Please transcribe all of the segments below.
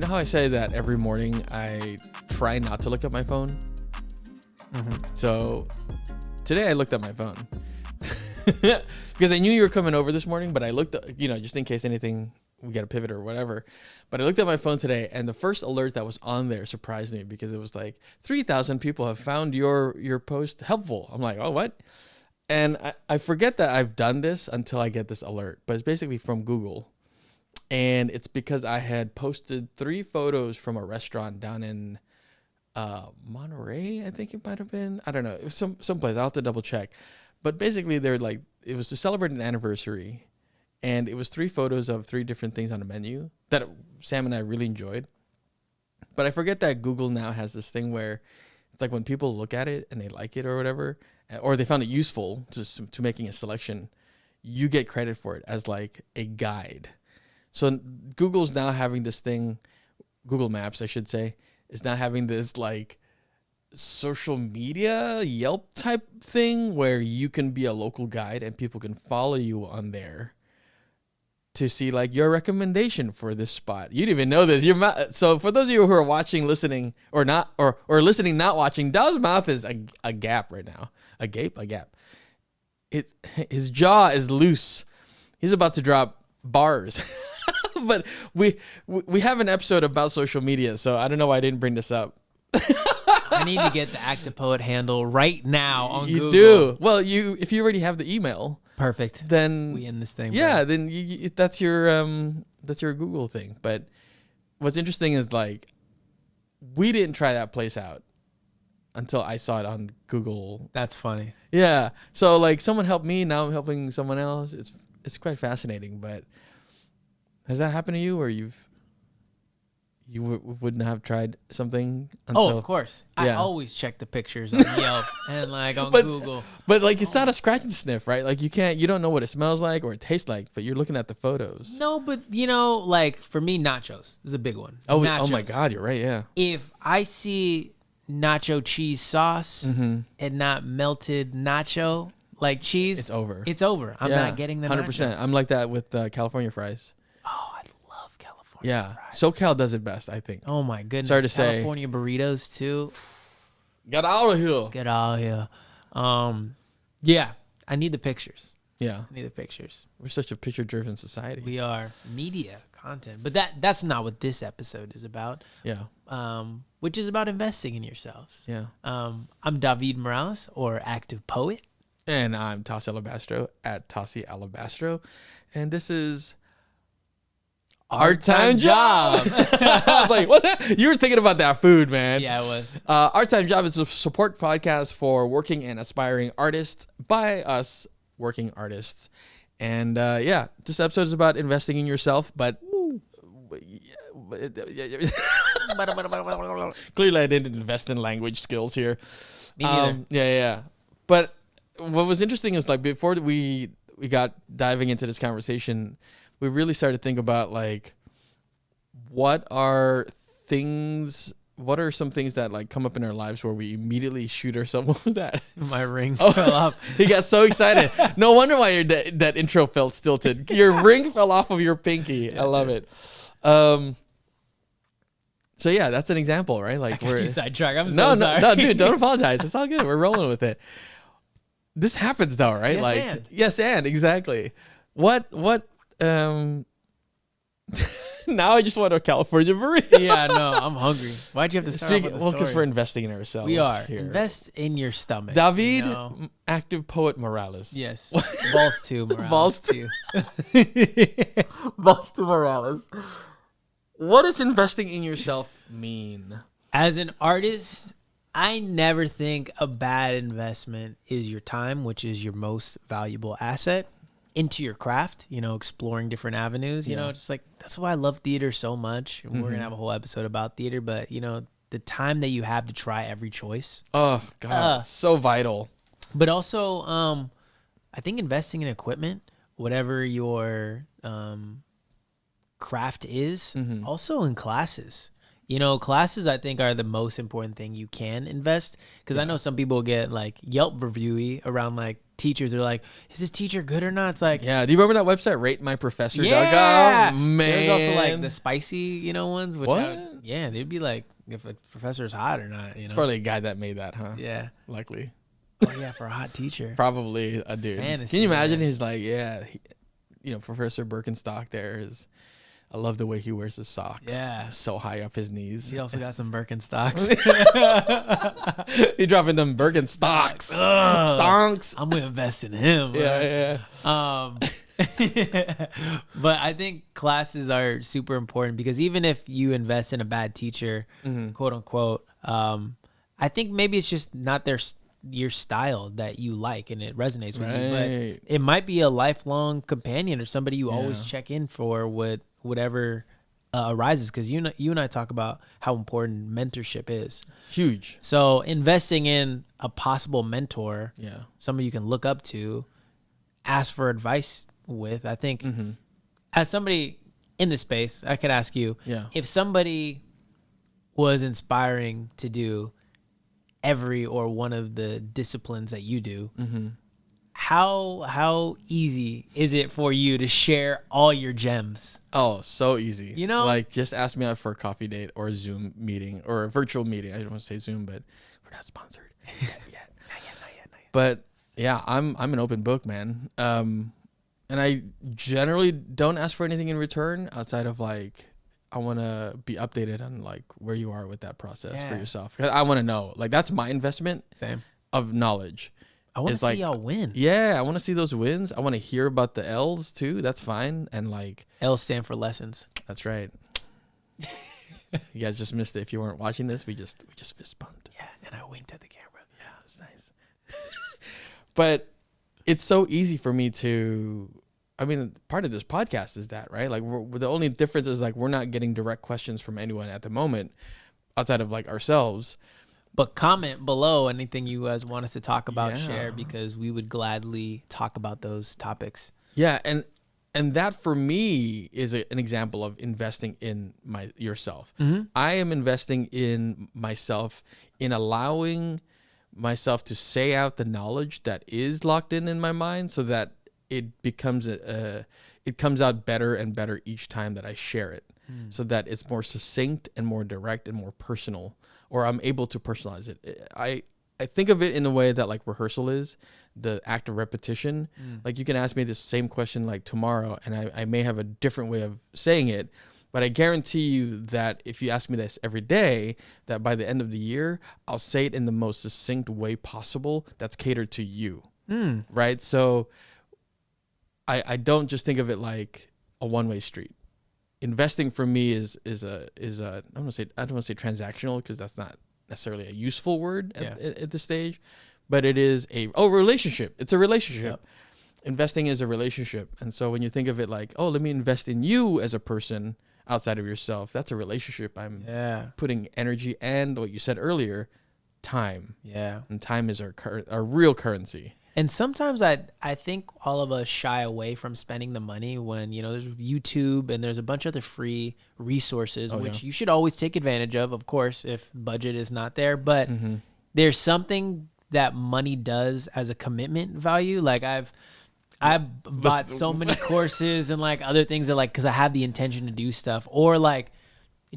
You know how I say that every morning I try not to look at my phone? So today I looked at my phone because I knew you were coming over this morning, but I looked, just in case anything, we got to pivot or whatever. But I looked at my phone today, and the first alert that was on there surprised me because it was like 3,000 people have found your post helpful. I'm like, oh, what? And I forget that I've done this until I get this alert, but it's basically from Google. And it's because I had posted 3 photos from a restaurant down in Monterey, I think it might have been. I don't know. It was someplace. I'll have to double check. But basically, they're like, it was to celebrate an anniversary. And it was 3 photos of 3 different things on the menu that Sam and I really enjoyed. But I forget that Google now has this thing where it's like when people look at it and they like it or whatever, or they found it useful to making a selection, you get credit for it as like a guide. So Google's now having this thing, Google Maps, I should say, is now having this like social media Yelp type thing where you can be a local guide and people can follow you on there to see like your recommendation for this spot. You didn't even know this. So for those of you who are watching, listening, or not, or listening, not watching, Dow's mouth is a gap right now. A gap. His jaw is loose. He's about to drop bars. But we have an episode about social media, so I don't know why I didn't bring this up. I need to get the Active-Poet handle right now on Google. You do. Well, if you already have the email, perfect. Then we end this thing. Yeah, bro. Then that's your Google thing. But what's interesting is like we didn't try that place out until I saw it on Google. That's funny. Yeah. So like someone helped me, now I'm helping someone else. It's quite fascinating. But has that happened to you, or you wouldn't have tried something until... Oh, of course. Yeah. I always check the pictures on Yelp and like on Google. But like it's not a scratch and sniff, right? Like you don't know what it smells like or it tastes like, but you're looking at the photos. No, but like for me, nachos is a big one. Oh, nachos. Oh my God, you're right, yeah. If I see nacho cheese sauce and not melted nacho like cheese, it's over. It's over. I'm not getting the 100%. Nachos. I'm like that with California fries. Oh, I love California fries. SoCal does it best, I think. Oh my goodness. Sorry to say. California burritos too. Get out of here. Get out of here. Yeah, I need the pictures. Yeah. I need the pictures. We're such a picture-driven society. We are. Media content. But that's not what this episode is about. Yeah. Which is about investing in yourselves. Yeah. I'm Davied Morales, or Active Poet. And I'm Tasi Alabastro at Tasi Alabastro. And this is Our Time Job. I was like, what's that? You were thinking about that food, man. Yeah, I was. Our Time Job is a support podcast for working and aspiring artists by us working artists. And this episode is about investing in yourself, but clearly I didn't invest in language skills here. Me neither. Yeah. But what was interesting is like before we got diving into this conversation, we really started to think about like what are some things that like come up in our lives where we immediately shoot ourselves. What was that? My ring fell off. He got so excited. No wonder why that intro felt stilted. Your ring fell off of your pinky. Yeah, I love it. So yeah, that's an example, right? Like I got you sidetracked. I'm so sorry. No, dude, don't apologize. It's all good. We're rolling with it. This happens though, right? Yes, and exactly. What now I just want a California burrito. Yeah, no, I'm hungry. Why'd you have to start off with the story? Because we're investing in ourselves. We are. Here. Invest in your stomach. Davied, Active Poet Morales. Yes. Balls to Morales. Balls to Balls to Morales. What does investing in yourself mean? As an artist, I never think a bad investment is your time, which is your most valuable asset, into your craft, exploring different avenues, just like that's why I love theater so much. And we're going to have a whole episode about theater, but the time that you have to try every choice. Oh God, so vital. But also, I think investing in equipment, whatever your craft is, also in classes. Classes I think are the most important thing you can invest, because I know some people get like Yelp reviewy around like teachers. They're like, is this teacher good or not? It's like, yeah. Do you remember that website, ratemyprofessor.com? yeah, Man. There's also like the spicy, ones. Which What? they'd be like, if a professor's hot or not. It's probably a guy that made that, huh? Yeah. Likely. Oh yeah, for a hot teacher. Probably a dude. Fantasy, Can you imagine? man. He's like, Professor Birkenstock there is. I love the way he wears his socks. Yeah. So high up his knees. He also got some Birkenstocks. He dropping them Birkenstocks. Stonks. I'm gonna invest in him. Yeah. But I think classes are super important, because even if you invest in a bad teacher, quote unquote, I think maybe it's just not your style that you like and it resonates with you, but it might be a lifelong companion or somebody you always check in for with whatever arises, because you and I talk about how important mentorship is. Huge. So investing in a possible mentor, Yeah. somebody you can look up to, ask for advice with. I think as somebody in the space, I could ask you, if somebody was inspiring to do every or one of the disciplines that you do, how easy is it for you to share all your gems? Oh, so easy. Like, just ask me out for a coffee date or a Zoom meeting or a virtual meeting. I don't want to say Zoom, but we're not sponsored yet. Not yet. But yeah, I'm an open book, man. And I generally don't ask for anything in return outside of like, I want to be updated on like where you are with that process for yourself. 'Cause I want to know, like, that's my investment of knowledge. I want to see y'all win. Yeah, I want to see those wins. I want to hear about the L's too. That's fine. And like, L's stand for lessons. That's right. You guys just missed it. If you weren't watching this, we just fist bumped. Yeah, and I winked at the camera. Yeah, it's nice. But it's so easy for me to. I mean, part of this podcast is that, right? Like, the only difference is like we're not getting direct questions from anyone at the moment, outside of like ourselves. But comment below anything you guys want us to talk about, share, because we would gladly talk about those topics. Yeah, and that for me is an example of investing in yourself. I am investing in myself, in allowing myself to say out the knowledge that is locked in my mind, so that it becomes it comes out better and better each time that I share it, so that it's more succinct and more direct and more personal, or I'm able to personalize it. I think of it in the way that like rehearsal is, the act of repetition. Like, you can ask me the same question like tomorrow, and I may have a different way of saying it, but I guarantee you that if you ask me this every day, that by the end of the year, I'll say it in the most succinct way possible that's catered to you. Right? So I don't just think of it like a one-way street. Investing for me is a I don't want to say transactional, because that's not necessarily a useful word at this stage, but it is a relationship. It's a relationship. Yep. Investing is a relationship. And so when you think of it like, oh, let me invest in you as a person outside of yourself, that's a relationship. I'm putting energy and, what you said earlier, time. Yeah. And time is our real currency. And sometimes I think all of us shy away from spending the money when, there's YouTube and there's a bunch of other free resources, which you should always take advantage of course, if budget is not there. But there's something that money does as a commitment value. Like, I've bought so many courses and like other things that like, because I have the intention to do stuff, or like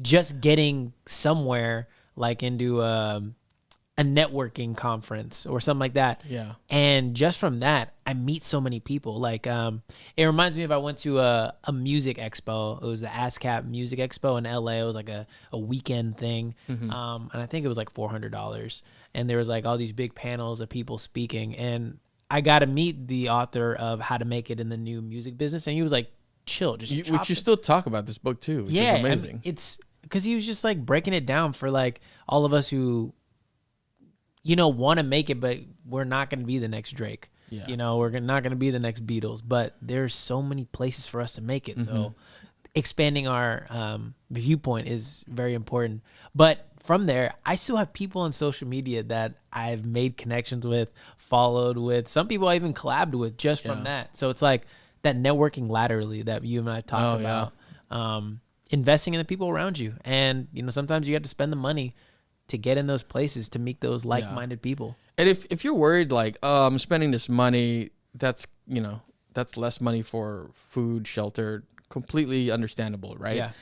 just getting somewhere like into a networking conference or something like that. Yeah. And just from that, I meet so many people. Like, it reminds me of, I went to a music expo. It was the ASCAP Music Expo in LA. It was like a weekend thing. And I think it was like $400. And there was like all these big panels of people speaking. And I got to meet the author of How to Make It in the New Music Business. And he was like, chill. Which you still talk about this book too, which is amazing. I mean, it's because he was just like breaking it down for like all of us who, want to make it, but we're not going to be the next Drake. Yeah. We're not going to be the next Beatles, but there's so many places for us to make it. So expanding our viewpoint is very important. But from there, I still have people on social media that I've made connections with, followed with. Some people I even collabed with just from that. So it's like that networking laterally that you and I talked about. investing in the people around you. And, sometimes you have to spend the money to get in those places, to meet those like-minded people. And if you're worried like, oh, I'm spending this money, that's less money for food, shelter, completely understandable, right? Yeah.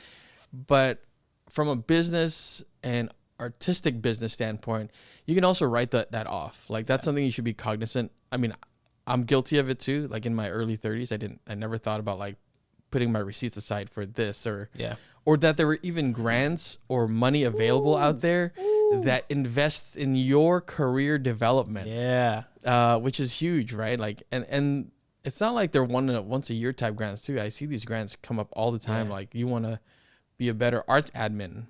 But from a business and artistic business standpoint, you can also write that off. Like that's something you should be cognizant. I mean, I'm guilty of it too. Like in my early 30s, I never thought about like putting my receipts aside for this or that there were even grants or money available out there that invests in your career development. Yeah. Which is huge, right? Like, and it's not like they're once a year type grants too. I see these grants come up all the time. Yeah. Like you want to be a better arts admin.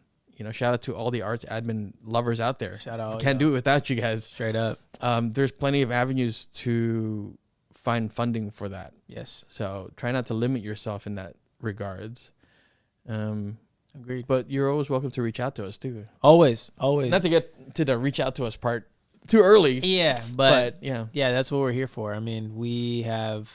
Shout out to all the arts admin lovers out there. Shout out. Can't do it without you guys. Straight up. There's plenty of avenues to find funding for that. Yes. So try not to limit yourself in that regards. Agreed. But you're always welcome to reach out to us too. Always. Not to get to the reach out to us part too early. Yeah, but yeah. Yeah, that's what we're here for. I mean, we have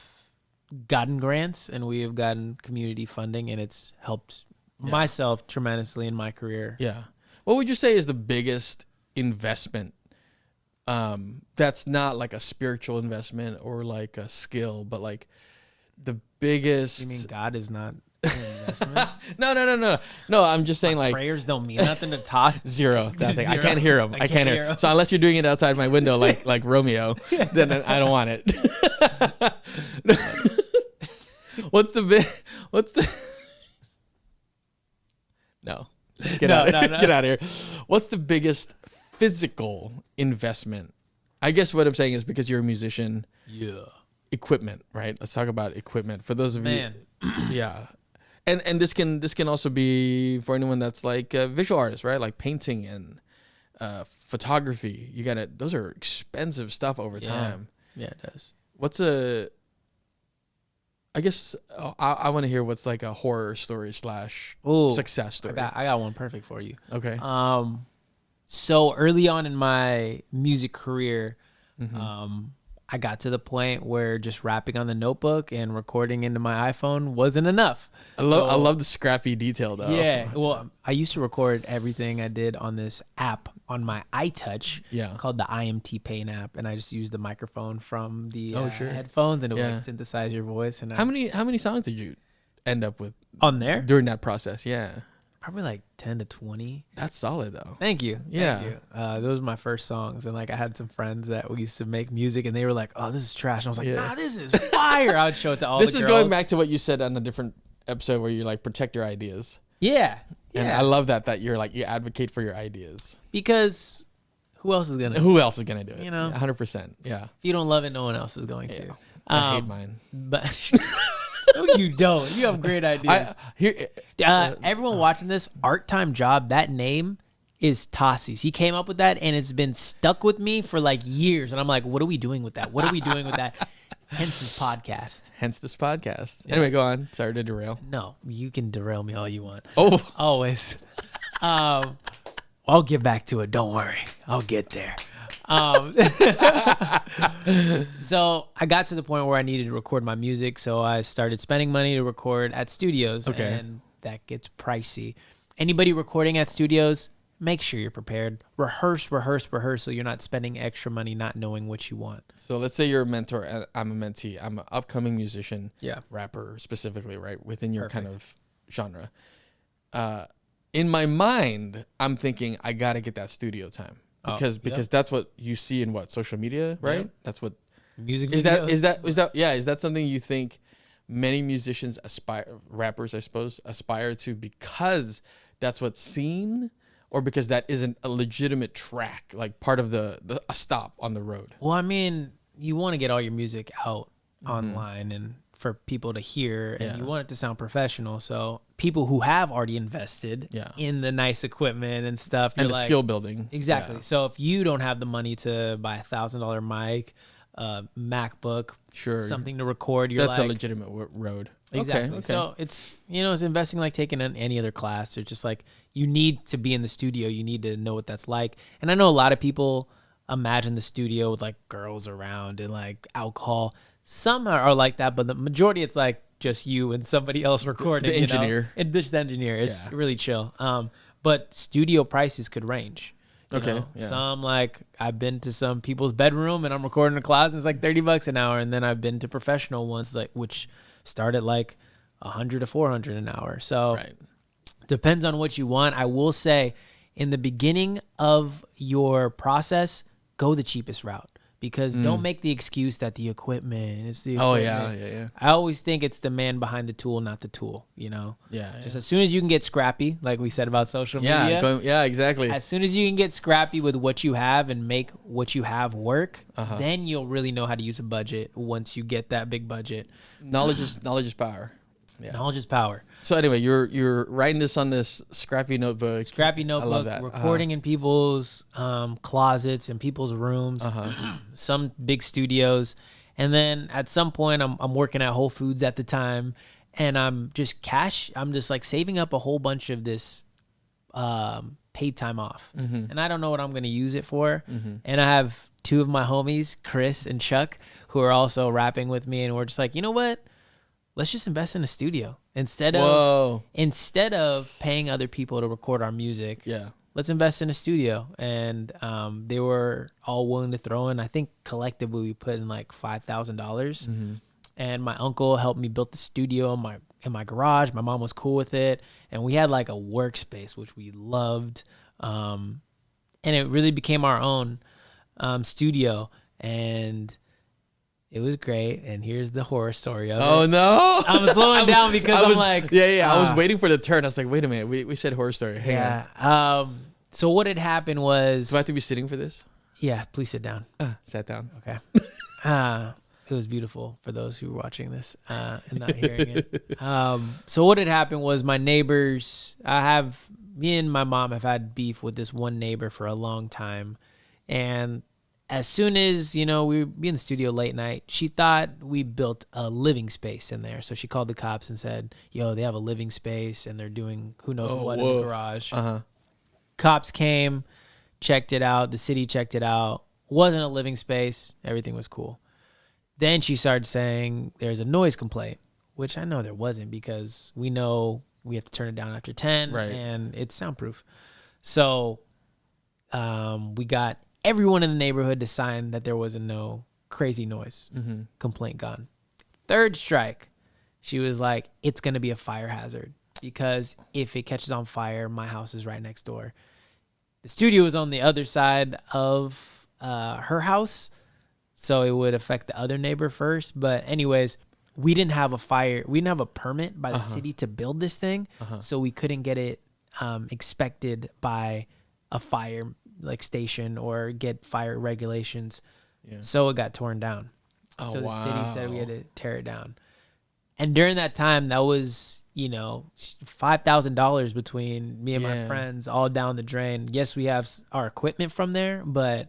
gotten grants and we have gotten community funding, and it's helped myself tremendously in my career. Yeah. What would you say is the biggest investment that's not like a spiritual investment or like a skill, but like the biggest... You mean God is not an investment? No, I'm just saying like... Prayers don't mean nothing to toss. Zero. Nothing. I Zero. can't hear him. I can't hear him. So unless you're doing it outside my window like Romeo, then I don't want it. What's the... No. Get out of here. What's the biggest physical investment? I guess what I'm saying is because you're a musician. Yeah. Equipment, right? Let's talk about equipment. For those of you. Yeah. And this can also be for anyone that's like a visual artist, right? Like painting and photography. Those are expensive stuff over time. Yeah, it does. I guess I want to hear what's like a horror story / success story. I got one perfect for you. Okay. So early on in my music career, Mm-hmm. I got to the point where just rapping on the notebook and recording into my iPhone wasn't enough. I love the scrappy detail though. Yeah. Well, I used to record everything I did on this app on my iTouch called the IMT Paint app, and I just used the microphone from the headphones, and it would like synthesize your voice. And how many songs did you end up with on there during that process? Yeah. Probably like 10 to 20. That's solid though. Thank you. Yeah. Thank you. Those were my first songs. And like I had some friends that we used to make music and they were like, oh, this is trash. And I was like, nah, this is fire. I would show it to all the girls. This is going back to what you said on a different episode where you like protect your ideas. Yeah. And I love that you're like, you advocate for your ideas. Because who else is going to? Who else is going to do it? 100%. Yeah. If you don't love it, no one else is going to. I hate mine. But... No, you don't. You have great ideas. Everyone watching this, Art Time Job, that name is Tasi's. He came up with that, and it's been stuck with me for like years. And I'm like, what are we doing with that? What are we doing with that? Hence this podcast. Yeah. Anyway, go on. Sorry to derail. No, you can derail me all you want. Oh. Always. I'll get back to it. Don't worry. I'll get there. So I got to the point where I needed to record my music, so I started spending money to record at studios, and that gets pricey. Anybody recording at studios, make sure you're prepared. Rehearse, so you're not spending extra money not knowing what you want. So let's say you're a mentor, and I'm a mentee. I'm an upcoming musician, rapper specifically, right, within your kind of genre. In my mind, I'm thinking I got to get that studio time. Because that's what you see in social media, right? Yep. That's what music is. Is that something you think many musicians rappers I suppose aspire to because that's what's seen, or because that isn't a legitimate track, like part of a stop on the road? Well, I mean, you want to get all your music out online and for people to hear, and you want it to sound professional. So people who have already invested in the nice equipment and stuff, and the skill building. Exactly. Yeah. So if you don't have the money to buy $1,000 mic, MacBook, something to record, that's a legitimate road. Exactly. Okay. So it's, it's investing like taking any other class. It's just like, you need to be in the studio. You need to know what that's like. And I know a lot of people imagine the studio with like girls around and like alcohol. Some are like that, but the majority, it's like just you and somebody else recording. The engineer. And just the engineer. It's Yeah. really chill. But studio prices could range. You Okay, know? yeah. Some, like, I've been to some people's bedroom and I'm recording in a closet, and it's like $30 an hour. And then I've been to professional ones, like, which start at like 100 to 400 an hour. So Right. depends on what you want. I will say, in the beginning of your process, go the cheapest route, because don't make the excuse that the equipment is the Oh, equipment. yeah. I always think it's the man behind the tool, not the tool, you know? Yeah. Just as soon as you can get scrappy, like we said about social media. Yeah, exactly. As soon as you can get scrappy with what you have and make what you have work, then you'll really know how to use a budget once you get that big budget. Knowledge is power. Yeah. Knowledge is power. So anyway, you're writing this on this scrappy notebook. Scrappy I notebook, love that. recording in people's closets and people's rooms, some big studios. And then at some point, I'm working at Whole Foods at the time, and I'm just like saving up a whole bunch of this paid time off. And I don't know what I'm going to use it for. And I have two of my homies, Chris and Chuck, who are also rapping with me. And we're just like, you know what? Let's just invest in a studio instead of paying other people to record our music. Yeah. Let's invest in a studio. And they were all willing to throw in. I think collectively we put in like $5,000. And my uncle helped me build the studio in my garage. My mom was cool with it, and we had like a workspace which we loved. And it really became our own studio, and it was great. And here's the horror story of it. Oh no! I'm slowing down because I'm like, I was waiting for the turn. I was like, wait a minute, we said horror story. Hang on. So what had happened was, Do I have to be sitting for this? yeah, please sit down. Sat down. Okay. It was beautiful for those who were watching this and not hearing it. So what had happened was, my neighbors, me and my mom have had beef with this one neighbor for a long time. And as soon as, we would be in the studio late night, she thought we built a living space in there. So she called the cops and said, yo, they have a living space and they're doing who knows what in the garage. Cops came, checked it out. The city checked it out. Wasn't a living space. Everything was cool. Then she started saying there's a noise complaint, which I know there wasn't, because we know we have to turn it down after 10, right, and it's soundproof. So we got everyone in the neighborhood to sign that there was no crazy noise complaint gone. Third strike, she was like, it's going to be a fire hazard, because if it catches on fire, my house is right next door. The studio is on the other side of her house, so it would affect the other neighbor first. But anyways, we didn't have a permit by the city to build this thing, so we couldn't get it inspected by a fire station or get fire regulations. Yeah. So it got torn down. So the city said we had to tear it down. And during that time, that was, $5,000 between me and my friends, all down the drain. Yes, we have our equipment from there, but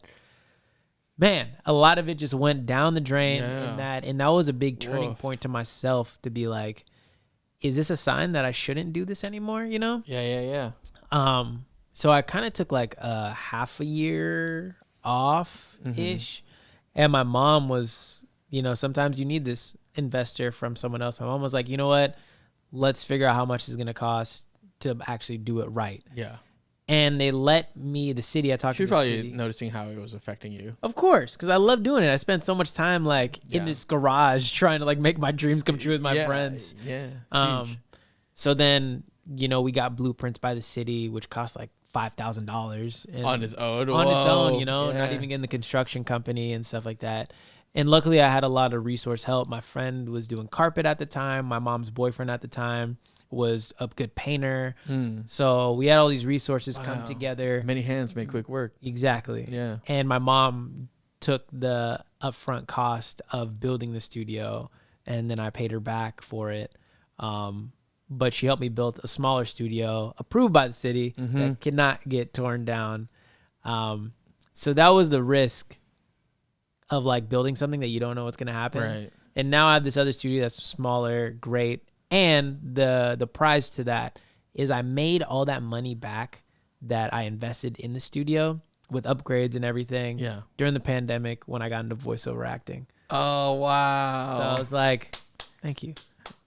man, a lot of it just went down the drain. And that was a big turning point to myself, to be like, is this a sign that I shouldn't do this anymore? Yeah. So I kind of took like a half a year off-ish. And my mom was, sometimes you need this investor from someone else. My mom was like, you know what? Let's figure out how much it's going to cost to actually do it right. Yeah. And they let me, the city, I talked to the city. She was probably noticing how it was affecting you. Of course, because I love doing it. I spent so much time in this garage trying to make my dreams come true with my friends. Yeah. So then, we got blueprints by the city, which cost like $5,000 on its own. Not even getting the construction company and stuff like that. And luckily, I had a lot of resource help. My friend was doing carpet at the time. My mom's boyfriend at the time was a good painter. So we had all these resources come together. Many hands make quick work. Exactly. Yeah. And my mom took the upfront cost of building the studio, and then I paid her back for it. But she helped me build a smaller studio approved by the city that cannot get torn down. So that was the risk of building something that you don't know what's going to happen. Right. And now I have this other studio that's smaller, great. And the prize to that is I made all that money back that I invested in the studio with upgrades and everything during the pandemic when I got into voiceover acting. Oh, wow. So I was like, thank you.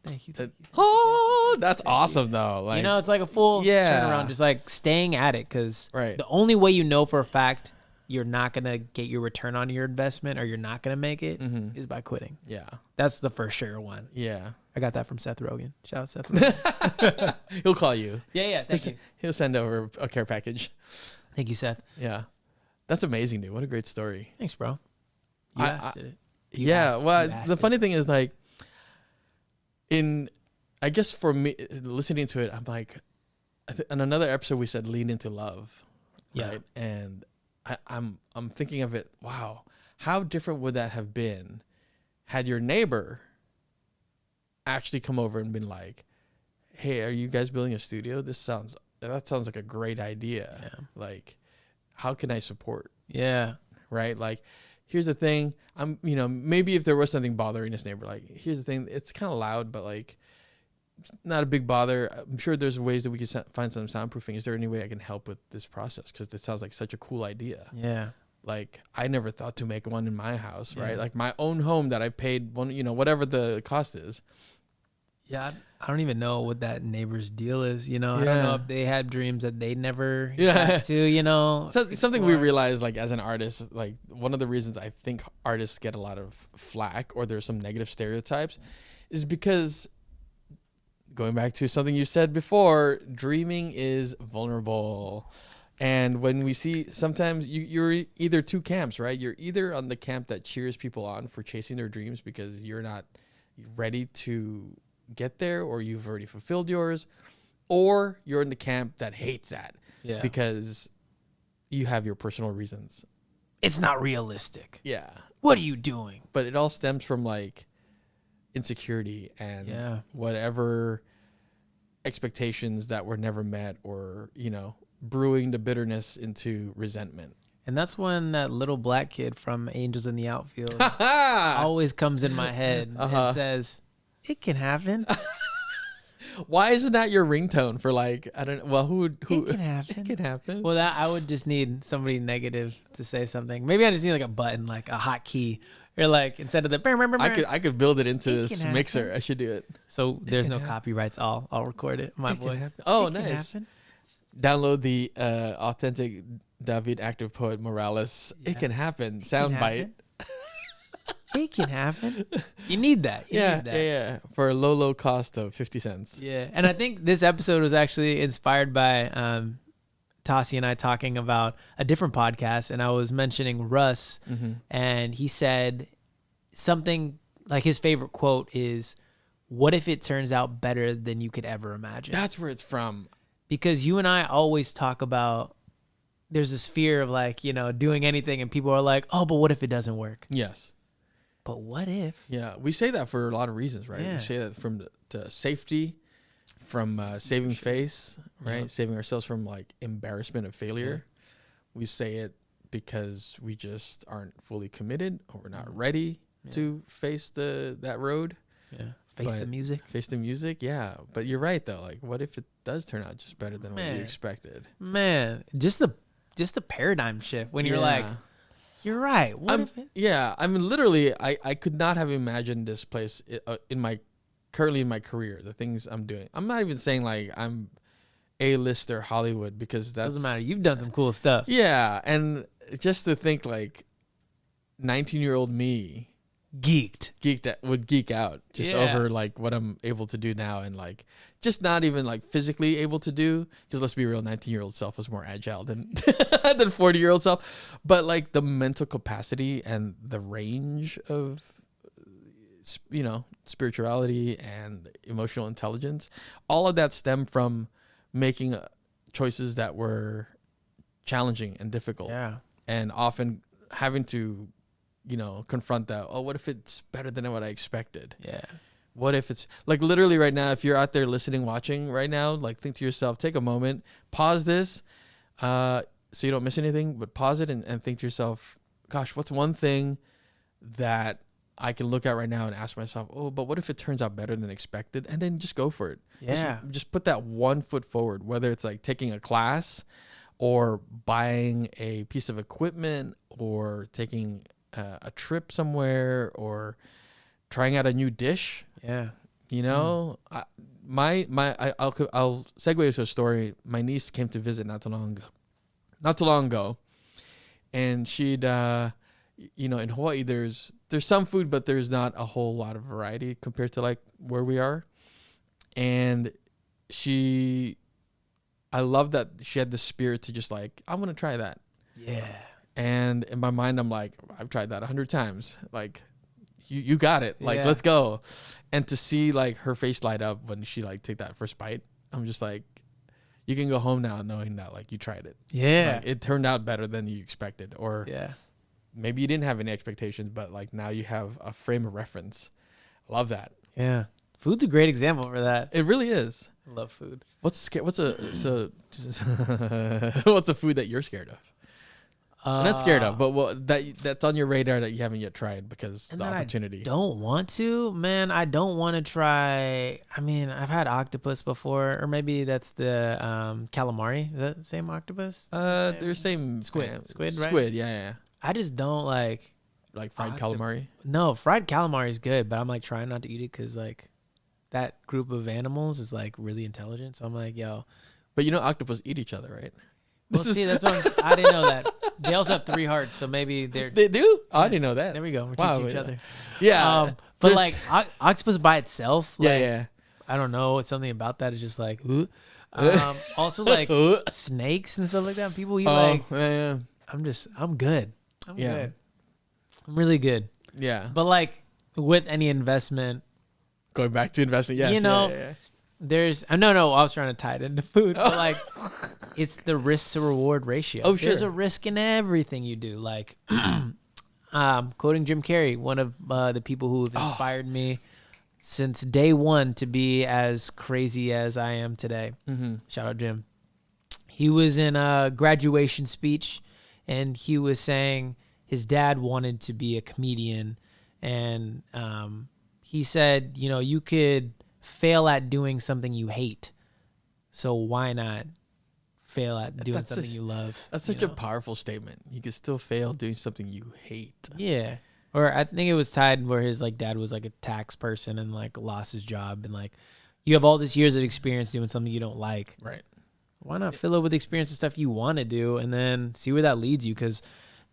Thank you. Thank you. Oh, that's awesome though. Like, You know, it's like a full turnaround, just like staying at it. Because Right. the only way you know for a fact you're not going to get your return on your investment or you're not going to make it is by quitting. yeah. That's the for sure one. Yeah. I got that from Seth Rogen. Shout out Seth Rogen. He'll call you. Yeah. Thank you. He'll send over a care package. Thank you, Seth. Yeah. That's amazing, dude. What a great story. Thanks, bro. You asked it. The funny thing is, like, I guess for me, listening to it, I'm like, in another episode we said lean into love, right? And I'm thinking of it. Wow, how different would that have been had your neighbor actually come over and been like, "Hey, are you guys building a studio? That sounds like a great idea. Yeah. Like, how can I support?" Yeah. Right? Like, here's the thing. Maybe if there was something bothering this neighbor, like, here's the thing. It's kind of loud, but like, it's not a big bother. I'm sure there's ways that we can find some soundproofing. Is there any way I can help with this process? Because this sounds like such a cool idea. Yeah. Like, I never thought to make one in my house, right? Like my own home that I paid whatever the cost is. Yeah, I don't even know what that neighbor's deal is. I don't know if they had dreams that they never got to. Something we realize, like, as an artist, like, one of the reasons I think artists get a lot of flack or there's some negative stereotypes is because, going back to something you said before, dreaming is vulnerable. And when we see, sometimes you're either two camps, right? You're either on the camp that cheers people on for chasing their dreams because you're not ready to get there or you've already fulfilled yours, or you're in the camp that hates that because you have your personal reasons. It's not realistic. Yeah. What are you doing? But it all stems from, like, insecurity and whatever expectations that were never met, or brewing the bitterness into resentment. And that's when that little black kid from Angels in the Outfield always comes in my head and says, "It can happen." Why isn't that your ringtone for, like, I don't know? Well, who it can happen. It can happen. Well, that I would just need somebody negative to say something. Maybe I just need like a button, like a hotkey, or like instead of the I could build it into this mixer. I should do it. So there's no copyrights. I'll record it. My voice. Oh, nice. Download the authentic Davied active poet Morales. Yeah. It can happen. Soundbite. It can happen. You need that. You need that. Yeah. For a low cost of 50 cents. Yeah. And I think this episode was actually inspired by Tasi and I talking about a different podcast. And I was mentioning Russ. And he said something like his favorite quote is, "What if it turns out better than you could ever imagine?" That's where it's from. Because you and I always talk about, there's this fear of, like, doing anything and people are like, "Oh, but what if it doesn't work?" Yes. But what if? Yeah, we say that for a lot of reasons, right? Yeah. We say that from the safety, from saving face, right? Yeah. Saving ourselves from, like, embarrassment of failure. Yeah. We say it because we just aren't fully committed, or we're not ready to face that road. Yeah. Face the music. Yeah. But you're right, though. Like, what if it does turn out just better than what you expected? Man, just the paradigm shift when you're like, you're right. What if it? Yeah. I mean, literally, I could not have imagined this place currently in my career, the things I'm doing. I'm not even saying, like, I'm A-lister Hollywood, because that doesn't matter. You've done some cool stuff. Yeah. And just to think, like, 19-year-old me would geek out just over, like, what I'm able to do now, and, like, just not even, like, physically able to do, because let's be real, 19-year-old self was more agile than 40-year-old self, but, like, the mental capacity and the range of spirituality and emotional intelligence, all of that stemmed from making choices that were challenging and difficult, and often having to confront that. Oh, what if it's better than what I expected? Yeah. What if it's, like, literally right now, if you're out there listening, watching right now, like, think to yourself, take a moment, pause this, so you don't miss anything, but pause it and think to yourself, gosh, what's one thing that I can look at right now and ask myself, oh, but what if it turns out better than expected? And then just go for it. Yeah. Just put that one foot forward, whether it's like taking a class or buying a piece of equipment or taking a trip somewhere or trying out a new dish. Yeah. You know, I'll segue to a story. My niece came to visit not too long ago, and she'd in Hawaii there's some food, but there's not a whole lot of variety compared to like where we are. And I love that she had the spirit to just like, I'm gonna try that. Yeah. And in my mind, I'm like, I've tried that 100 times. Like, you got it. Like, let's go. And to see like her face light up when she like take that first bite, I'm just like, you can go home now knowing that like you tried it. Yeah. Like, it turned out better than you expected, or maybe you didn't have any expectations, but like now you have a frame of reference. Love that. Yeah. Food's a great example for that. It really is. I love food. What's a food that you're scared of? Not scared of, but that's on your radar that you haven't yet tried because the opportunity. I don't want to, man. I don't want to try. I mean, I've had octopus before, or maybe that's the calamari. Is that the same octopus? They're same squid, right? Squid, yeah. I just don't like fried calamari. No, fried calamari is good, but I'm like trying not to eat it because like that group of animals is like really intelligent. So I'm like, yo. But octopus eat each other, right? Well, see, that's what I didn't know that. They also have 3 hearts, so maybe they do. Oh, I didn't know that. There we go. We're teaching each other. Yeah, but like octopus by itself, like, yeah. I don't know. Something about that is just like, ooh. Also like snakes and stuff like that. People eat I'm good. I'm good. I'm really good. Yeah. But like with any investment, going back to investing, yes. There's no. I was trying to tie it into food, but like it's the risk to reward ratio. Oh, sure. There's a risk in everything you do. Like, quoting Jim Carrey, one of the people who have inspired me since day one to be as crazy as I am today. Mm-hmm. Shout out Jim. He was in a graduation speech, and he was saying his dad wanted to be a comedian, and he said, you could fail at doing something you hate, so why not fail at doing something you love? That's such a powerful statement. You can still fail doing something you hate. Yeah. Or I think it was tied where his like dad was like a tax person and like lost his job, and like you have all this years of experience doing something you don't like. Right. Why not fill it with experience and stuff you want to do, and then see where that leads you? Because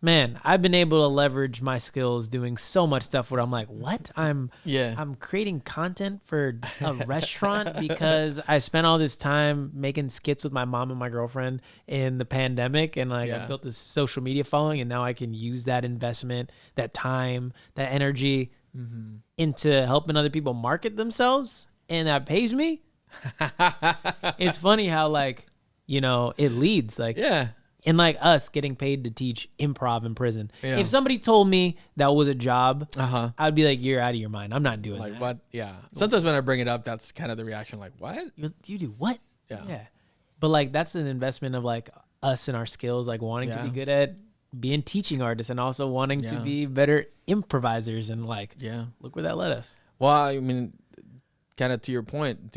man, I've been able to leverage my skills doing so much stuff where I'm like, what? I'm creating content for a restaurant because I spent all this time making skits with my mom and my girlfriend in the pandemic, and like I built this social media following, and now I can use that investment, that time, that energy into helping other people market themselves, and that pays me. It's funny how like, it leads like, and like us getting paid to teach improv in prison. Yeah. If somebody told me that was a job, I'd be like, you're out of your mind. I'm not doing that. Like what? Yeah. Sometimes when I bring it up, that's kind of the reaction. Like, what? You do what? Yeah. But like, that's an investment of like us and our skills, like wanting to be good at being teaching artists and also wanting to be better improvisers, and like, look where that led us. Well, I mean, kind of to your point,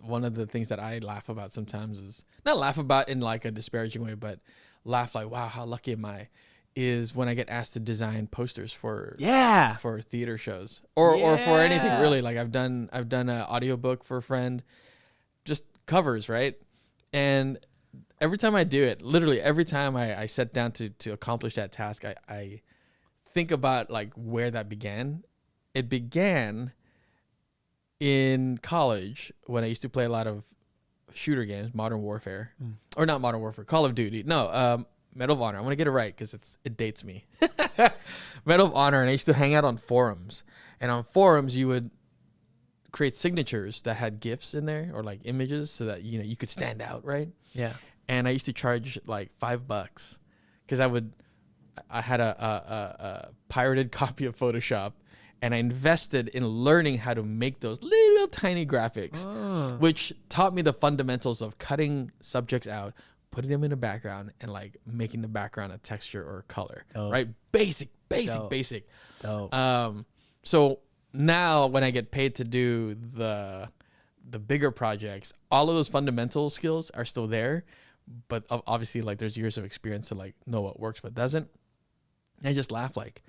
one of the things that I laugh about sometimes is, not laugh about in like a disparaging way, but laugh like, wow, how lucky am I, is when I get asked to design posters for theater shows or for anything really. Like I've done an audiobook for a friend, just covers, right? And every time I do it, literally every time I sit down to accomplish that task, I think about like where that began. It began in college when I used to play a lot of shooter games, Modern Warfare, or not Modern Warfare, Call of Duty. No, Medal of Honor. I want to get it right because it dates me. Medal of Honor, and I used to hang out on forums. And on forums, you would create signatures that had GIFs in there or like images so that you could stand out, right? Yeah. And I used to charge like $5 because I had a pirated copy of Photoshop. And I invested in learning how to make those little tiny graphics, which taught me the fundamentals of cutting subjects out, putting them in a background, and like making the background a texture or a color. Dope. Right? Basic. Dope. So now when I get paid to do the bigger projects, all of those fundamental skills are still there, but obviously like there's years of experience to like know what works, what doesn't. And I just laugh like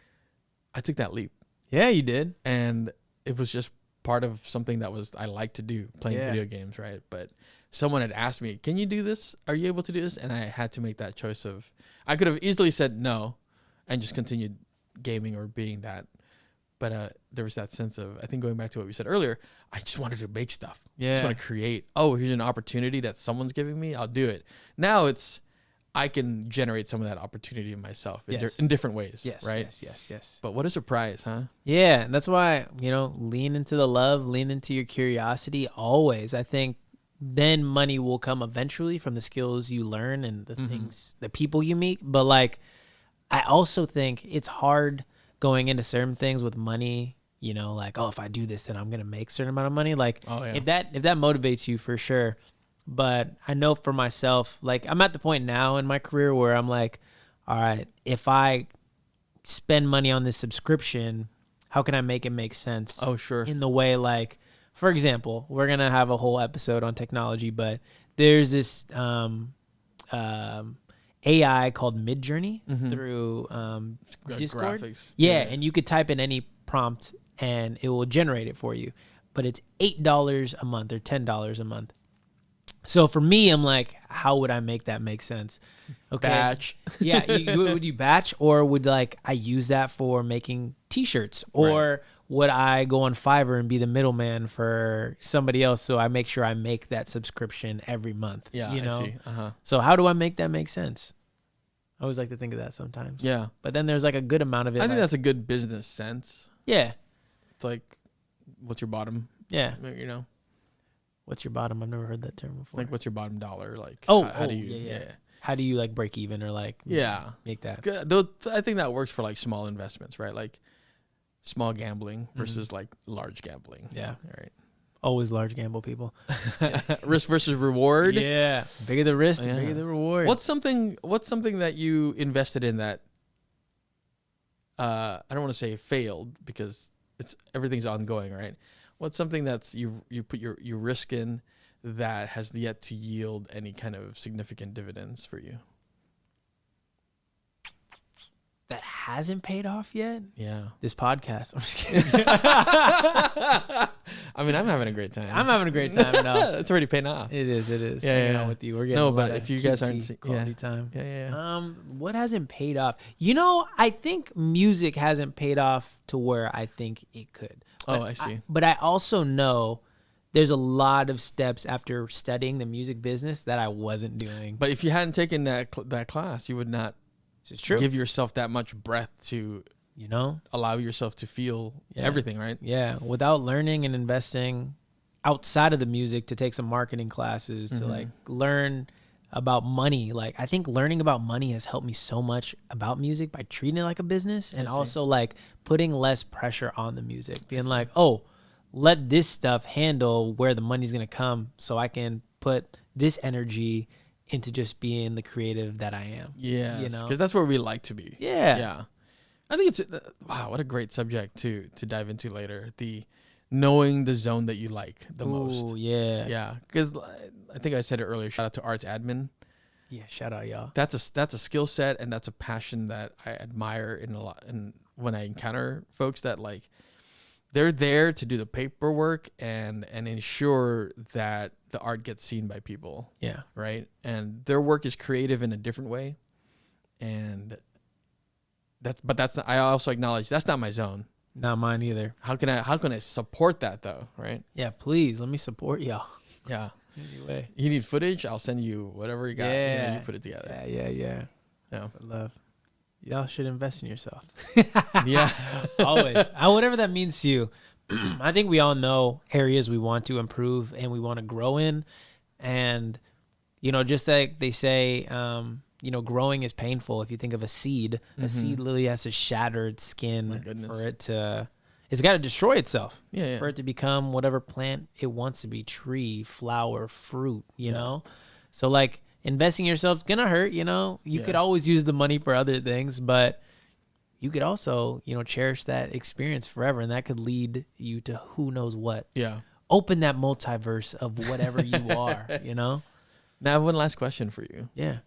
I took that leap. Yeah, you did. And it was just part of something that I like to do, playing video games, right? But someone had asked me, "Can you do this? Are you able to do this?" And I had to make that choice of, I could have easily said no, and just continued gaming or being that. But there was that sense of, I think going back to what we said earlier, I just wanted to make stuff. I just want to create. Oh, here's an opportunity that someone's giving me. I'll do it. Now I can generate some of that opportunity myself in different ways, right? Yes. But what a surprise, huh? Yeah, and that's why, lean into the love, lean into your curiosity always. I think then money will come eventually from the skills you learn and the things, the people you meet. But like, I also think it's hard going into certain things with money, like, oh, if I do this, then I'm going to make a certain amount of money. Like, if that motivates you, for sure. But I know for myself, like, I'm at the point now in my career where I'm like, all right, if I spend money on this subscription, how can I make it make sense? Oh, sure. In the way, like, for example, we're going to have a whole episode on technology, but there's this AI called Midjourney through Discord. Graphics. Yeah, and you could type in any prompt and it will generate it for you. But it's $8 a month or $10 a month. So for me, I'm like, how would I make that make sense? Okay. Batch. Yeah. Would you batch, or would I use that for making t-shirts, or would I go on Fiverr and be the middleman for somebody else? So I make sure I make that subscription every month. Yeah. I see. So how do I make that make sense? I always like to think of that sometimes. Yeah. But then there's like a good amount of it. I think that's a good business sense. Yeah. It's like, what's your bottom? Yeah. What's your bottom? I've never heard that term before. Like, what's your bottom dollar? Like, how do you, how do you like break even or like make that? I think that works for like small investments, right? Like small gambling versus like large gambling. Yeah. All right. Always large gamble people. Risk versus reward. Yeah. Bigger the risk, the bigger the reward. What's something that you invested in that I don't want to say failed, because everything's ongoing, right? What's something that's you put your risk in that has yet to yield any kind of significant dividends for you? That hasn't paid off yet? Yeah. This podcast. I'm just kidding. I mean, I'm having a great time. I'm having a great time. No. It's already paying off. It is. Yeah, Hanging out with you. We're getting but if you guys aren't quality time. Yeah. What hasn't paid off? I think music hasn't paid off to where I think it could. But I see. But I also know there's a lot of steps after studying the music business that I wasn't doing. But if you hadn't taken that class, you would not give yourself that much breath to, allow yourself to feel everything, right? Yeah. Without learning and investing outside of the music, to take some marketing classes, to like learn about money. Like, I think learning about money has helped me so much about music by treating it like a business, and also like putting less pressure on the music, being like, oh, let this stuff handle where the money's going to come, so I can put this energy into just being the creative that I am. Yeah. Because that's where we like to be. Yeah. Yeah. I think wow, what a great subject to dive into later. The knowing the zone that you like the most. Yeah. Yeah. Because I think I said it earlier, shout out to arts admin. Yeah, shout out, y'all. That's a skill set, and that's a passion that I admire in a lot. And when I encounter folks that like, they're there to do the paperwork and ensure that the art gets seen by people. Yeah. Right. And their work is creative in a different way. And I also acknowledge that's not my zone. Not mine either. How can I support that though? Right. Yeah. Please let me support y'all. Yeah. Anyway, you need footage? I'll send you whatever you got. Yeah. You put it together. Yeah. Yeah. I love. Y'all should invest in yourself. Yeah. Always. Whatever that means to you. I think we all know areas we want to improve and we want to grow in. And, just like they say, growing is painful. If you think of a seed literally has a shattered skin for it to, it's got to destroy itself for it to become whatever plant it wants to be, tree, flower, fruit, you know? So like, investing in yourself is going to hurt, you could always use the money for other things, but you could also, cherish that experience forever. And that could lead you to who knows what. Yeah. Open that multiverse of whatever you are, Now I have one last question for you. Yeah.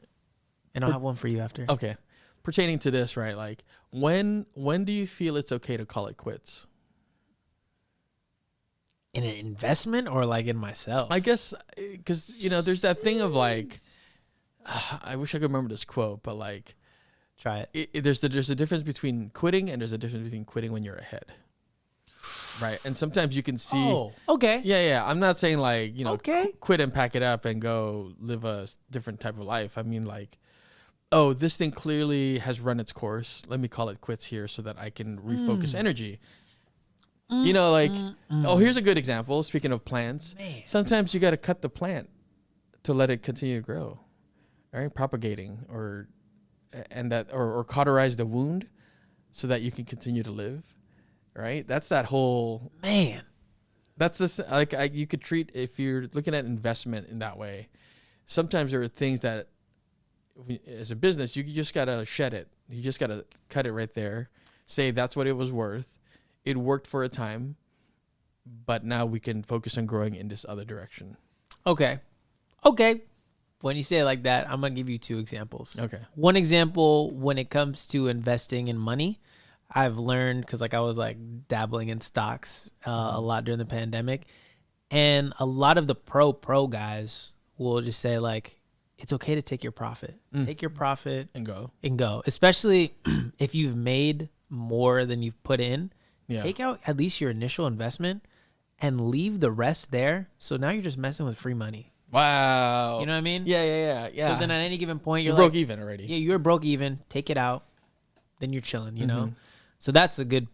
And I'll have one for you after. Okay. Pertaining to this, right? Like when do you feel it's okay to call it quits? in an investment or like in myself? I guess because there's that thing of like, I wish I could remember this quote, but like, Try it. there's a difference between quitting and there's a difference between quitting when you're ahead, right? And sometimes you can see. Oh, okay. Yeah. I'm not saying like Okay. quit and pack it up and go live a different type of life. I mean like, this thing clearly has run its course. Let me call it quits here so that I can refocus energy. Here's a good example. Speaking of plants, Man. sometimes you got to cut the plant to let it continue to grow, right? Propagating or cauterize the wound so that you can continue to live, right? That's that whole Man. That's this you could treat, if you're looking at investment in that way. Sometimes there are things that, as a business, you just gotta shed it. You just gotta cut it right there. Say that's what it was worth. It worked for a time, but now we can focus on growing in this other direction. Okay. When you say it like that, I'm going to give you 2 examples. Okay. One example, when it comes to investing in money, I've learned, because like I was like dabbling in stocks a lot during the pandemic, and a lot of the pro guys will just say like, it's okay to take your profit. Take your profit And go. Especially if you've made more than you've put in. Yeah. Take out at least your initial investment and leave the rest there. So now you're just messing with free money. Wow. You know what I mean? Yeah. So then at any given point, you're like, broke even already. Yeah, you're broke even. Take it out. Then you're chilling, you know? So that's a good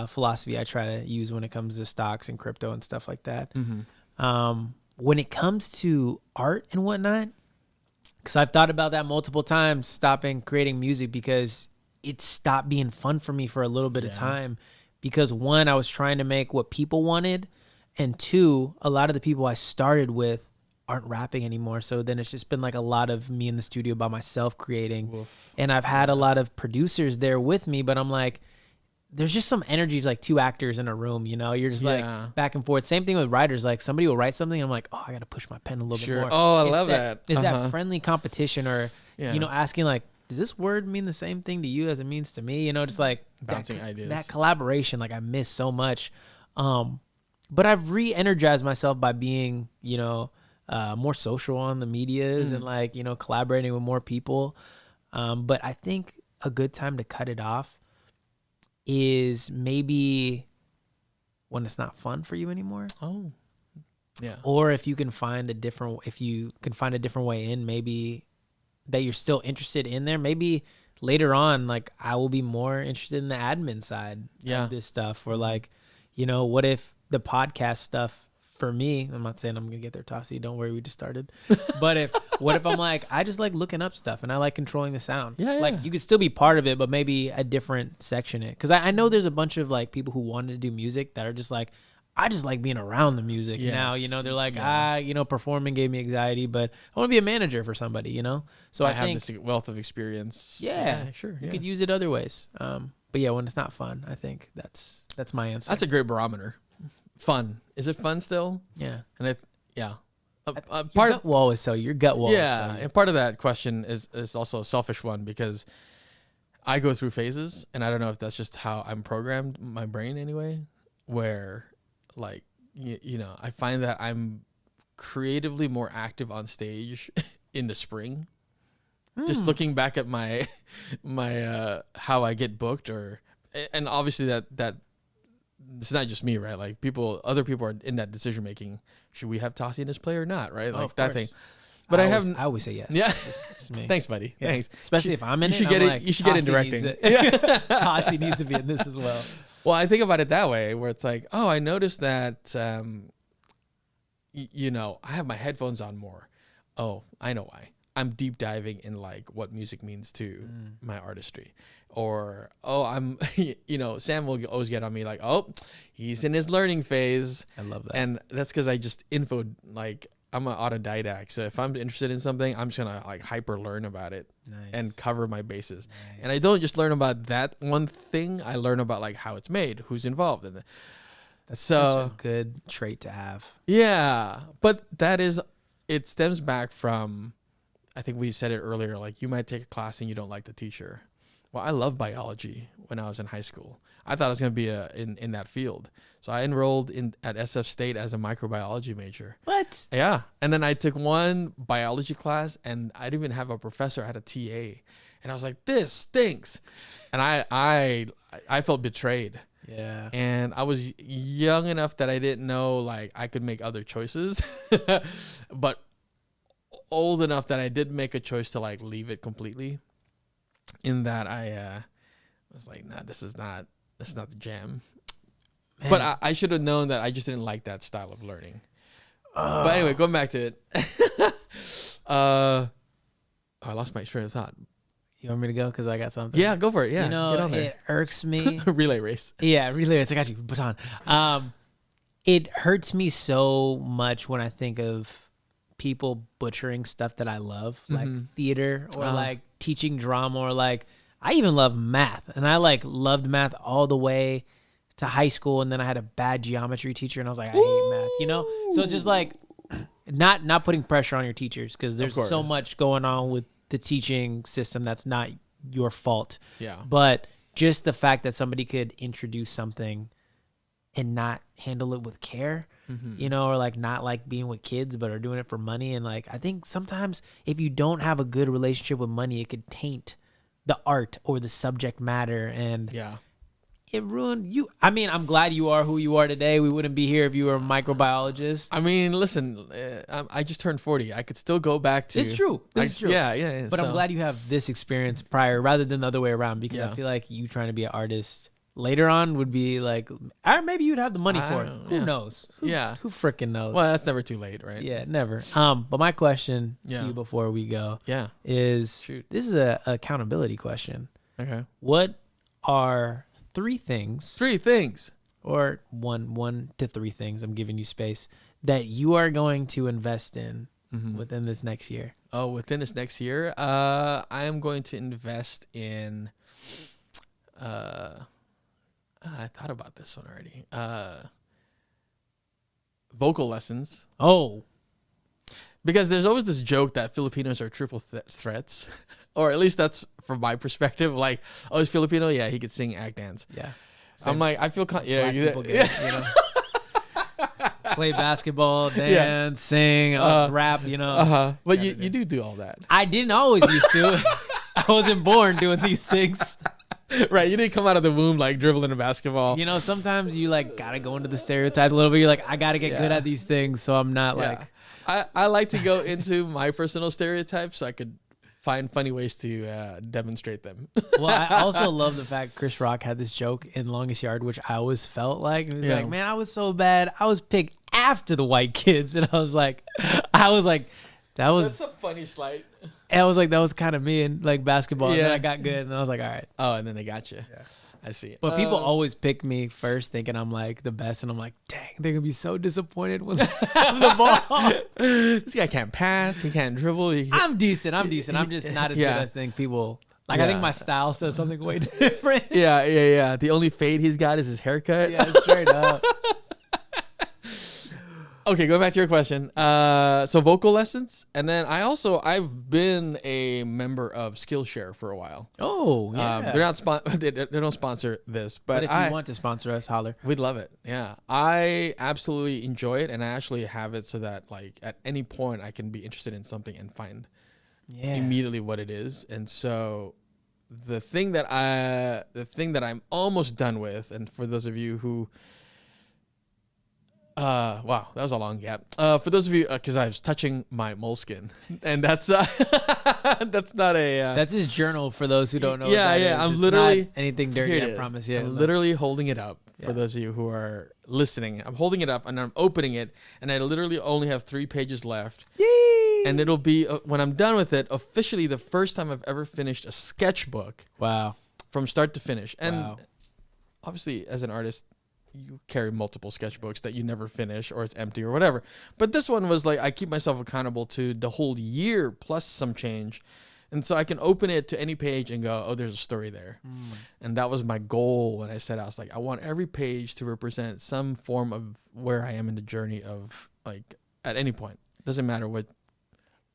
philosophy I try to use when it comes to stocks and crypto and stuff like that. When it comes to art and whatnot, because I've thought about that multiple times, stopping creating music, because it stopped being fun for me for a little bit of time. Because 1, I was trying to make what people wanted. And 2, a lot of the people I started with aren't rapping anymore. So then it's just been like a lot of me in the studio by myself creating. Oof. And I've had a lot of producers there with me, but I'm like, there's just some energies, like 2 actors in a room, you're just like back and forth. Same thing with writers. Like somebody will write something, I'm like, oh, I got to push my pen a little bit more. Oh, I love that. Is that friendly competition, or, asking like, does this word mean the same thing to you as it means to me? Just like bouncing ideas. That collaboration, like I miss so much. But I've re-energized myself by being, more social on the medias and like, collaborating with more people. But I think a good time to cut it off is maybe when it's not fun for you anymore. Oh, yeah. Or if you can find a different way in, maybe that you're still interested in there. Maybe later on, like I will be more interested in the admin side of this stuff, or like, what if the podcast stuff for me, I'm not saying I'm going to get there, Tasi, don't worry, we just started. But what if I'm like, I just like looking up stuff and I like controlling the sound. Yeah. Like you could still be part of it, but maybe a different section it. Because I know there's a bunch of like people who wanted to do music that are just like, I just like being around the music now. They're like, performing gave me anxiety, but I want to be a manager for somebody, So I think have this wealth of experience. Yeah, sure. You could use it other ways. But yeah, when it's not fun, I think that's my answer. That's a great barometer. Fun. Is it fun still? Yeah. And your gut will always tell you. Your gut will. Yeah, and part of that question is also a selfish one, because I go through phases, and I don't know if that's just how I'm programmed, my brain anyway, where like I find that I'm creatively more active on stage in the spring. Just looking back at my how I get booked, and obviously that it's not just me, right? Like other people are in that decision making. Should we have Tasi in this play or not? Right? Like that thing. But I always say yes. Yeah. It's me. Thanks, buddy. Yeah. Thanks. Especially if I'm in you should it. Get I'm it. like, You should get in directing. Tasi needs to be in this as well. Well, I think about it that way, where it's like, oh, I noticed that, I have my headphones on more. Oh, I know why. I'm deep diving in like what music means to my artistry. Or, I'm, Sam will always get on me like, he's in his learning phase. I love that. And that's because I just like, I'm an autodidact. So if I'm interested in something, I'm just going to like hyper learn about it and cover my bases. Nice. And I don't just learn about that one thing. I learn about like how it's made, who's involved in it. That's such a good trait to have. Yeah. But it stems back from, I think we said it earlier, like you might take a class and you don't like the teacher. Well, I love biology when I was in high school. I thought I was going to be in that field. So I enrolled at SF State as a microbiology major. What? Yeah. And then I took one biology class, and I didn't even have a professor. I had a TA. And I was like, this stinks. And I felt betrayed. Yeah. And I was young enough that I didn't know, like, I could make other choices. But old enough that I did make a choice to, like, leave it completely. In that I was like, nah, this is not the jam. Man. But I should have known that I just didn't like that style of learning. But anyway, going back to it. I lost my train of thought. You want me to go? Because I got something. Yeah, go for it. Yeah, you know, get on there. It irks me. Relay race. Yeah, relay race. I got you. Baton. It hurts me so much when I think of people butchering stuff that I love, like theater or like teaching drama, or like I even love math, and I like loved math all the way to high school, and then I had a bad geometry teacher, and I was like, I hate math, you know. So it's just like not putting pressure on your teachers, because there's so much going on with the teaching system that's not your fault. Yeah. But just the fact that somebody could introduce something and not handle it with care, you know, or like not like being with kids, but are doing it for money. And like, I think sometimes if you don't have a good relationship with money, it could taint the art or the subject matter. And yeah, it ruined you. I mean, I'm glad you are who you are today. We wouldn't be here if you were a microbiologist. I mean, listen, I just turned 40. I could still go back to. It's true. It's true. Yeah. But I'm glad you have this experience prior rather than the other way around, because I feel like you trying to be an artist later on would be like, or maybe you'd have the money for it. Who knows? Who freaking knows? Well, that's never too late, right? Yeah, never. But my question to you before we go is, this is a accountability question. Okay. What are three things, or one to three things, I'm giving you space, that you are going to invest in within this next year? Oh, within this next year, I am going to invest in. I thought about this one already. Vocal lessons. Oh. Because there's always this joke that Filipinos are triple threats. Or at least that's from my perspective. Like, oh, he's Filipino? Yeah, he could sing, act, dance. Yeah. Same. I'm like, I feel... people get it, you know? Play basketball, dance, sing, rap, you know. But you do all that. I didn't always used to. I wasn't born doing these things. Right, you didn't come out of the womb like dribbling a basketball. You know, sometimes you like gotta go into the stereotypes a little bit. You're like, I gotta get good at these things, so I'm not like. I like to go into my personal stereotypes so I could find funny ways to demonstrate them. Well, I also love the fact Chris Rock had this joke in Longest Yard, which I always felt like, it was like, man, I was so bad. I was picked after the white kids, and I was like, that's a funny slight. And I was like, that was kind of me in like basketball. And then I got good, and I was like, all right. Oh, and then they got you. Yeah. I see. But people always pick me first, thinking I'm like the best, and I'm like, dang, they're gonna be so disappointed when they have the ball. This guy can't pass. He can't dribble. I'm decent. I'm just not as good as think people. Like I think my style says something way different. Yeah. The only fade he's got is his haircut. Yeah, straight up. Okay, going back to your question. So vocal lessons, and then I've been a member of Skillshare for a while. Oh, yeah. They don't sponsor this, but if you want to sponsor us, holler. We'd love it. Yeah, I absolutely enjoy it, and I actually have it so that like at any point I can be interested in something and find immediately what it is. And so the thing that I'm almost done with, and for those of you who. Wow, that was a long gap. For those of you, because I was touching my moleskin, and that's that's not a. That's his journal for those who don't know. Yeah. I'm literally not anything dirty. I promise you. I'm literally holding it up for those of you who are listening. I'm holding it up and I'm opening it, and I literally only have 3 pages left. Yay! And it'll be when I'm done with it, officially the first time I've ever finished a sketchbook. Wow. From start to finish, and obviously as an artist. You carry multiple sketchbooks that you never finish, or it's empty or whatever. But this one was like, I keep myself accountable to the whole year plus some change. And so I can open it to any page and go, oh, there's a story there. And that was my goal when I set out. I was like, I want every page to represent some form of where I am in the journey of like at any point. Doesn't matter what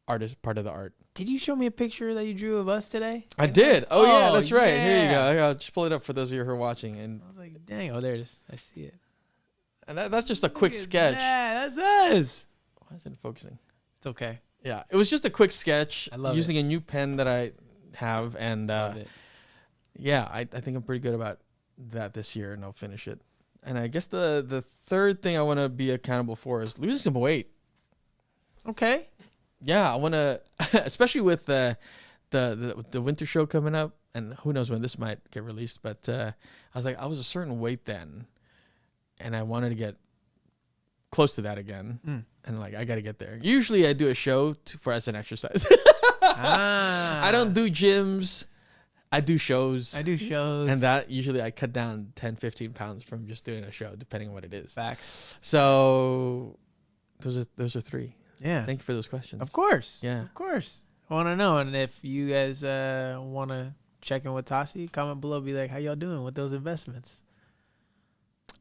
artist part of the art. Did you show me a picture that you drew of us today? I did. Oh, yeah, that's right. Yeah. Here you go. I'll just pull it up for those of you who are watching. And I was like, dang, oh, there it is. I see it. and that's just a quick sketch. Yeah, that's us. Why isn't it focusing? It's okay. Yeah, it was just a quick sketch. I love using a new pen that I have. And Love it. yeah, I think I'm pretty good about that this year, and I'll finish it. And I guess the third thing I want to be accountable for is losing some weight. Okay. Yeah, I want to, especially with the winter show coming up, and who knows when this might get released. But I was like, I was a certain weight then, and I wanted to get close to that again. And like, I got to get there. Usually, I do a show for as an exercise. I don't do gyms. I do shows. And that usually I cut down 10, 15 pounds from just doing a show, depending on what it is. Facts. So those are three. Yeah. Thank you for those questions. Of course. Yeah. Of course. I want to know. And if you guys want to check in with Tasi, comment below. Be like, how y'all doing with those investments?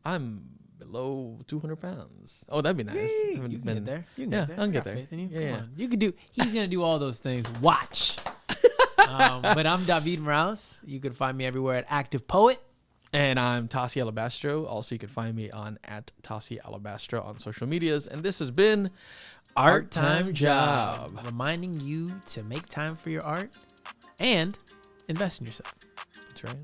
I'm below 200 pounds. Oh, that'd be nice. You can get there. You can get there. I'll I get got there. faith in you. Yeah, Come yeah. on. You could do. He's gonna do all those things. Watch. But I'm Davied Morales. You can find me everywhere at Active Poet. And I'm Tasi Alabastro. Also, you can find me on @Tasi Alabastro on social medias. And this has been Art Time Job. Reminding you to make time for your art and invest in yourself. That's right.